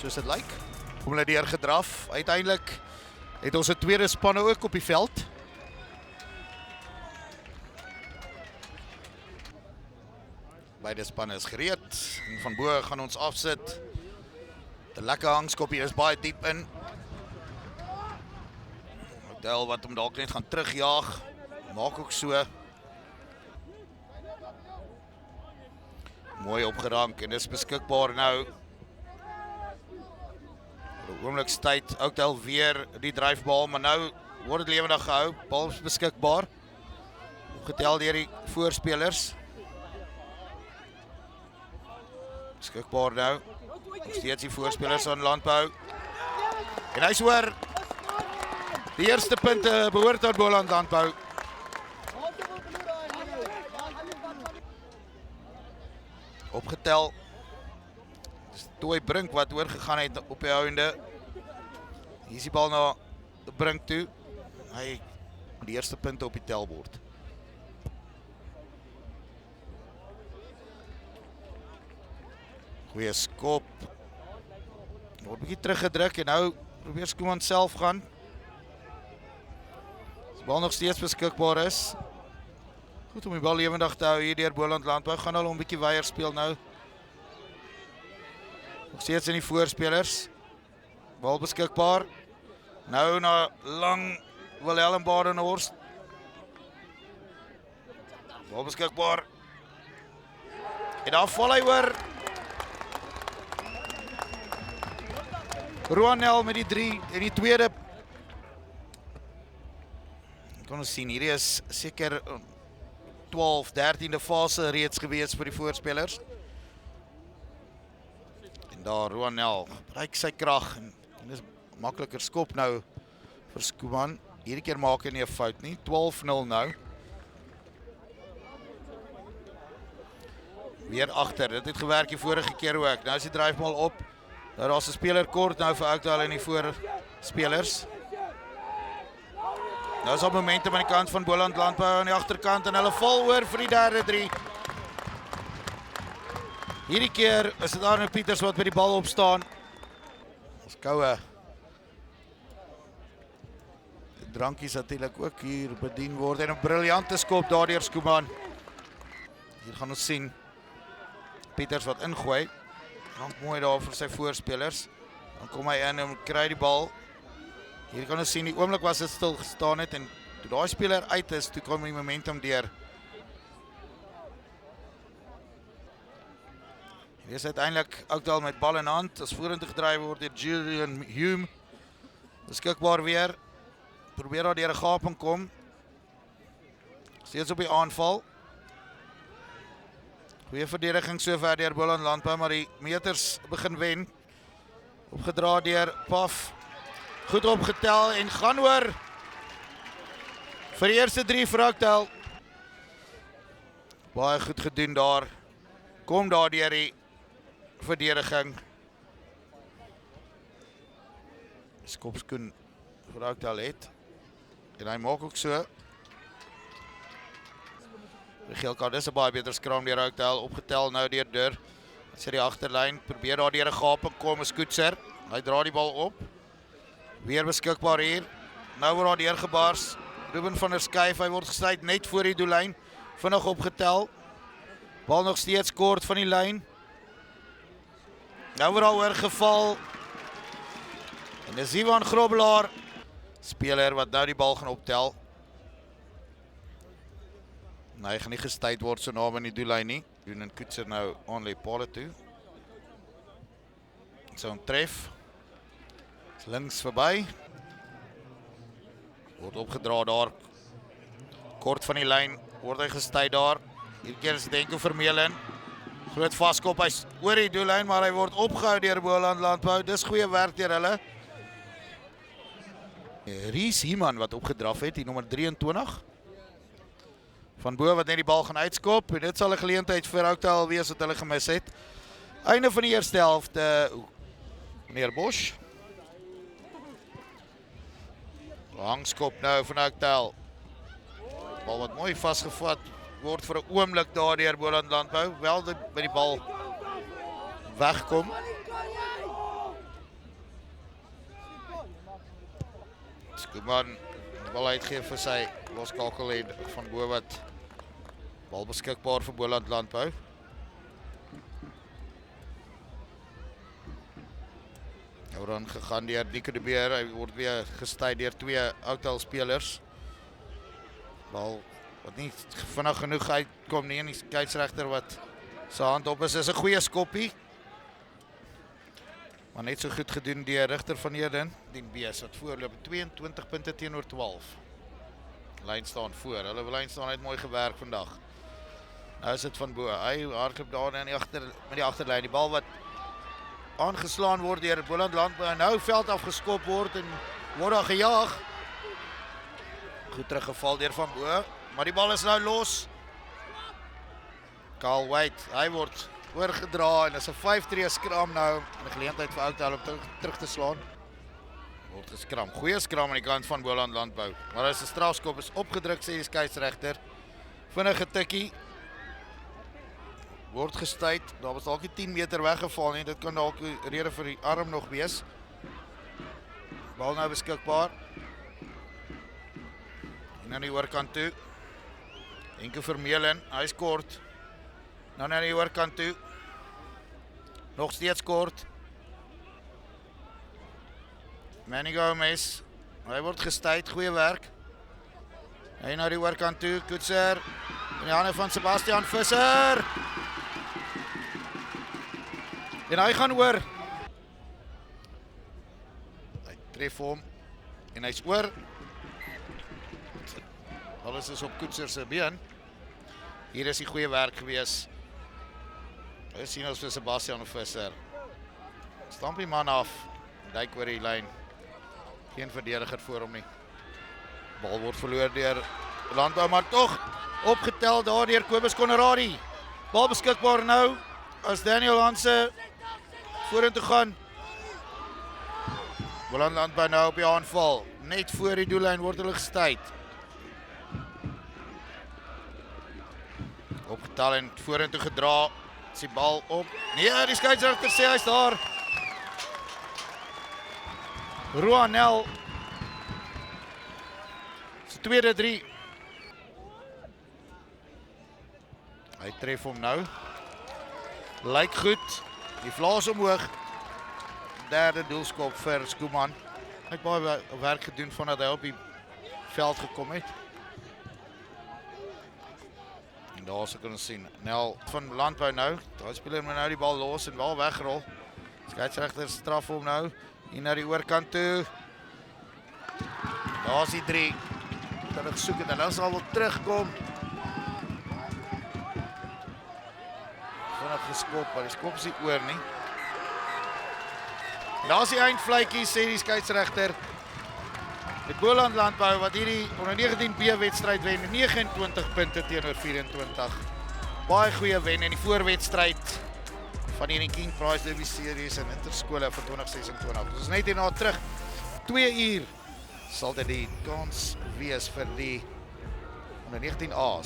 soos dit lyk. Kom hulle deurgedraf. Uiteindelik het ons 'n tweede spanne ook op die veld. Beide spanne is gereed. En van bo gaan ons afsit. 'n Lekker hangskoppie is baie diep in. Hotel wat hom dalk net gaan terugjaag. Maak ook so. Mooi opgerank en is beskikbaar nou. Vir 'n oomblikstyd Oudtshoorn weer die dryfbal, maar nou word dit lewendig gehou. Bal is beskikbaar. Opgetel deur die voorspelers. Beskikbaar nou. Nog steeds die voorspelers aan Landbou. En hy's hoor. Die eerste punte behoort aan Boland Landbou. Opgetel. Dis Toy Brink wat oorgegaan het op die ouende. Hier is die bal na Brink toe. Hy die eerste punte op die telbord. Goeie skop. Word bietjie teruggedruk en nou probeer Skooman self gaan. As die bal nog steeds beskikbaar is. Goed om die bal lewendig te hou hier deur Boland Landbou. Gaan hulle 'n bietjie weier speel nou. Nog steeds in die voorspelers. Bal beskikbaar. Nou na lang Willem Badenhorst. Bal beskikbaar. En daar val hy oor. Roanel met die 3 en die tweede. Kan ons sien, hierdie is seker 12, 13de fase reeds gewees vir die voorspelers. En daar Roanel gebruik sy krag en dis makliker skop nou vir Skooman. Hierdie keer maak hy nie 'n fout nie. 12-0 nou. Weer agter. Dit het gewerk die vorige keer ook. Nou is die dryfbal op. Nou daar's 'n speler kort nou vir Oudtshoorn en die voorspelers. Nou is op momentum aan die kant van Boland Landbou aan die agterkant en hulle val oor vir die derde 3. Hierdie keer is dit Arne Pieters wat by die bal opstaan. Ons koue drankies natuurlik ook hier bedien word en 'n briljante skop daardeur Skooman. Hier gaan ons sien Pieters wat ingooi. Dank mooi daar vir sy voorspelers. Dan kom hy in en kry die bal. Hier kan ons sien die oomblik was dit stil gestaan het en toe daai speler uit is, toe kom die momentum deur. Hier is uiteindelik Oudtshoorn met bal in hand as vorentoe gedryf word deur Julian Hume. Beskikbaar weer. Probeer daar deur 'n gaping kom. Steeds op die aanval. Goeie verdediging sover deur Boland Landbou, maar die meters begin wen. Opgedra deur Paf. Goed opgetel en gaan oor. Vir die eerste 3 vir Oudtshoorn. Baie goed gedoen daar. Kom daar deur die verdediging. Skopskoen vir Oudtshoorn het. En hy maak ook so. Geelkaart is 'n baie beter skram deur Oudtshoorn, opgetel nou deur Dur. Hy sit die agterlyn, probeer daar deur 'n gaping kom, 'n Skoetser. Hy dra die bal op. Weer beskikbaar hier. Nou word daar deurgebars. Ruben van der Skyf, hy word gestryd net voor die doellyn. Vinnig opgetel. Bal nog steeds kort van die lyn. Nou word daar oorgeval. En dis Ivan Grobbelaar, speler wat nou die bal gaan optel. Hy gaan nie gestuit word so naby in die doellyn nie. Doen 'n Koetser nou only Paul toe. So 'n tref. Links verby. Word opgedra daar. Kort van die lyn word hy gestuit daar. Hierdie keer is Denko Vermeulen. Groot vaskop, hy's oor die doellyn, maar hy word opgehou deur Boland Landbou. Dis goeie werk deur hulle. Ries Heeman wat opgedraf het, die nommer 23. Van bo wat net die bal gaan uitskop en dit sal 'n geleentheid vir Oudtshoorn wees wat hulle gemis het. Einde van die eerste helft, meneer Bosch. Hangskop nou van Oudtshoorn. Bal wat mooi vasgevat word vir 'n oomblik daar deur Boland Landbou, wel by die bal wegkom. Skuman wil uitgee vir sy loskakel en van bo wat bal beskikbaar vir Boland Landbou. Nou dan gegaan deur Nico de Beer, hy word weer gestay deur 2 Oudtshoorn spelers. Bal wat nie vinnig genoeg uitkom nie en die skeieregter wat sy hand op is 'n goeie skoppie. Maar net so goed gedoen deur Rigter van Heerden, die Bees wat voorloop 22 punte teenoor 12. Lyn staan voor. Hulle lyn staan net mooi gewerk vandag. Nou is dit van bo. Hy hardloop daar in die met die agterlyn. Die bal wat aangeslaan word deur Boland Landbou en nou veld afgeskop word en word daar gejaag. Goed teruggeval deur van bo, maar die bal is nou los. Carl White, hy word oorgedra en is 'n 5-3 skram nou. 'n Geleentheid vir Oudtshoorn om terug te slaan. Word geskram. Goeie skram aan die kant van Boland Landbou. Maar as 'n strafskop is opgedruk sê die skeieregter. Vinnige tikkie. Word gestuit. Daar was dalk 10 meter weggeval nie. Dit kan dalk 'n rede vir die arm nog wees. Bal nou beskikbaar. En aan die oorkant toe. Enke Vermeulen, hy's kort. Nou na die oorkant toe. Nog steeds kort. Manny Gomez, hy word gestuit, goeie werk. Hy na die oorkant toe, Koetser. In die hande van Sebastian Visser. En hy gaan oor. Hy tref hom. En hy's oor. Alles is op Koetser se been. Hier is die goeie werk gewees. Hy sien ons vir Sebastian Visser. Stamp die man af. Duik oor die lyn. Geen verdediger voor hom nie. Bal word verloor deur Landbou, maar tog opgetel daar deur Kobus Konradi. Bal beskikbaar nou as Daniel Hanse vorentoe gaan. Boland Landbou nou op die aanval. Net voor die doellyn word hulle gestuit. Opgetel en vorentoe gedra. Is die bal op. Nee, die skeieregter sê hy's daar. Roanel. Sy tweede 3. Hy tref hom nou. Lyk goed. Die vlaas omhoog. Derde doelskop vir Skuman. Hy het baie werk gedoen vandat hy op die veld gekom het. En daar se kan ons sien. Nel van Landbou nou. Daai speler moet nou die bal los en bal wegrol. Skeieregter straf hom nou. Hier na die oorkant toe. Daar is die 3. Dat het soek en dan sal wel terugkom. Vanaf geskop, maar die skop is nie oor nie. Daar is die eindvletjie, sê die skeieregter. Die Boland Landbou wat hierdie onder 19B wedstryd wen, 29 punte teenoor 24. Baie goeie wen in die voorwedstryd van hierdie King Prize Derby Series in Interskole van 2026. Ons is net hierna terug. 2 uur sal dit die kans wees vir die onder 19A's.